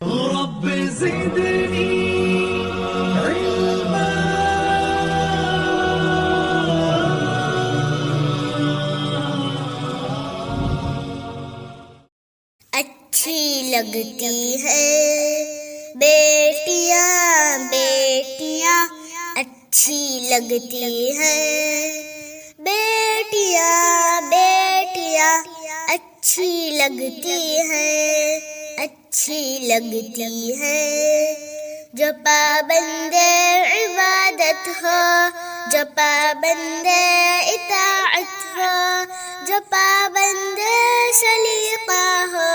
رب زدني علما. اچھی لگتی ہے بیٹیاں بیٹیاں، اچھی لگتی ہے بیٹیاں بیٹیاں، اچھی لگتی ہے اچھی لگتی ہے. جو پابند عبادت ہو، جو پابند اطاعت ہو، جو پابند سلیقہ ہو،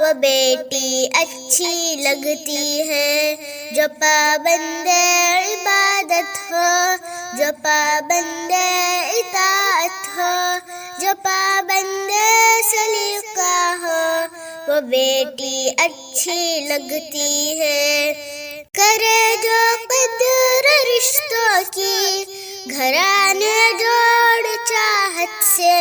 وہ بیٹی اچھی لگتی ہے. جو پابند عبادت ہو، جو پابند اطاعت ہو، جو پابند سلیقہ ہو، وہ بیٹی اچھی لگتی ہے. کرے جو قدر رشتوں کی، گھرانے جوڑ چاہت سے،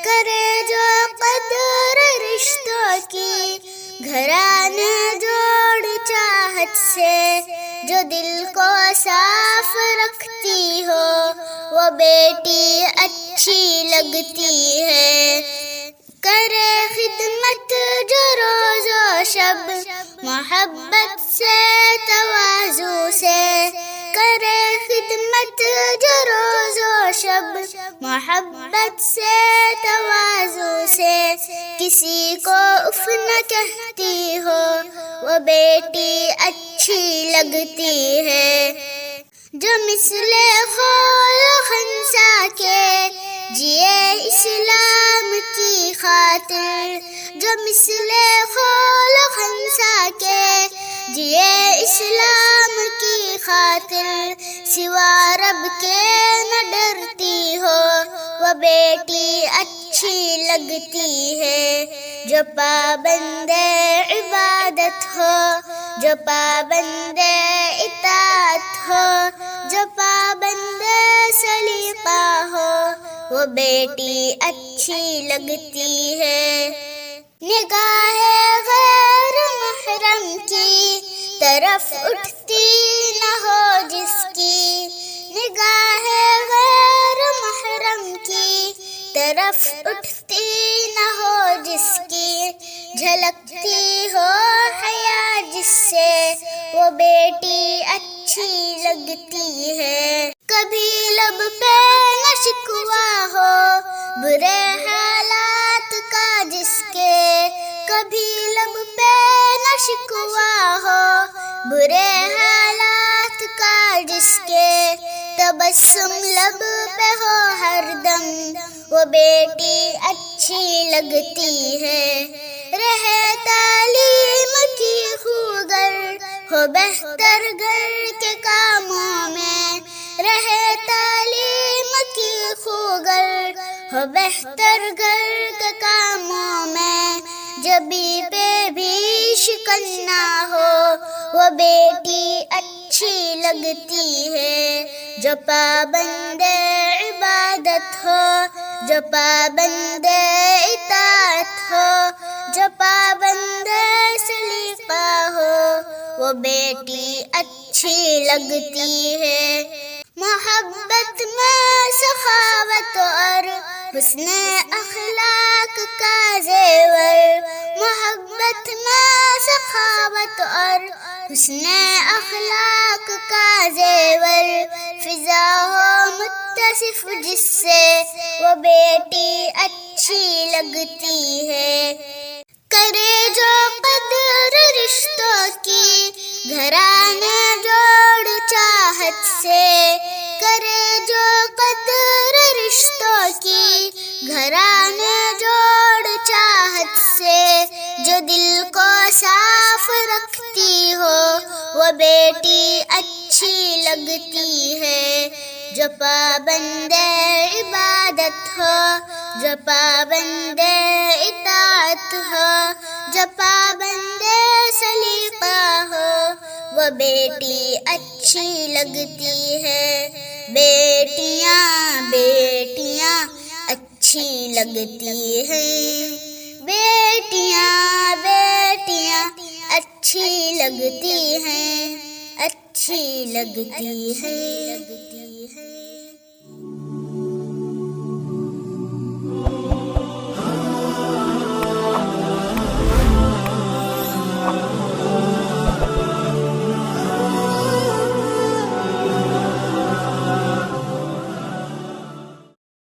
کرے جو قدر رشتوں کی، گھرانے جوڑ چاہت سے. جو دل کو صاف رکھتی ہو، وہ بیٹی اچھی لگتی ہے. کرے خدمت جو روز و شب، محبت سے تواضع سے، کرے خدمت جو روز و شب، محبت سے تواضع سے. کسی کو اف نہ کہتی ہو، وہ بیٹی اچھی لگتی ہے. جو مثل خول خنسا کے جیے اسلام کی خاطر، جو مثل خول خنسا کے جیے اسلام کی خاطر، سوا رب کے نہ ڈرتی ہو، وہ بیٹی اچھی لگتی ہے. جو پابند عبادت ہو، جو پابند اطاعت ہو، جو پابند سلیقہ ہو، وہ بیٹی اچھی لگتی ہے. نگاہ غیر محرم کی طرف اٹھتی نہ ہو جس کی، نگاہ غیر محرم کی طرف اٹھتی نہ ہو جس کی، جھلکتی ہو حیا جس سے، وہ بیٹی اچھی لگتی ہے. کبھی لب پہ نہ شکوا ہو برے حالات کا جس کے، کبھی لب پہ نہ شکوا ہو برے حالات کا جس کے، تبسم لب پہ ہو ہر دم، وہ بیٹی اچھی لگتی ہے. رہے تعلیم کی خوگر، ہو بہتر گھر کے کاموں میں، رہے تعلیم کی خوگر، ہو بہتر گھر کے کاموں میں. جبی پہ بھی شکن نہ ہو، وہ بیٹی اچھی لگتی ہے. جو پابند عبادت ہو، جو پابند اطاعت ہو، جو پابند سلیقہ ہو، وہ بیٹی اچھی لگتی ہے. محبت میں سخاوت اور حسن اخلاق کا زیور، محبت میں سخاوت اور حسن اخلاق کا زیور، فضا ہو متصف جس سے، وہ بیٹی اچھی لگتی ہے. کرے جو قدر رشتوں کی، گھرانے جوڑ چاہت سے، کرے جو قدر رشتوں کی، گھرانے جوڑ چاہت سے. جو دل کو صاف رکھتی ہو، وہ بیٹی اچھی لگتی ہے. جو پابند عبادت ہو، جو پابند اطاعت ہو، جو پابند سلیقہ ہو، وہ بیٹی اچھی لگتی ہے. بیٹیاں بیٹیاں اچھی لگتی ہیں، بیٹیاں بیٹیاں اچھی لگتی ہیں، اچھی لگتی ہیں۔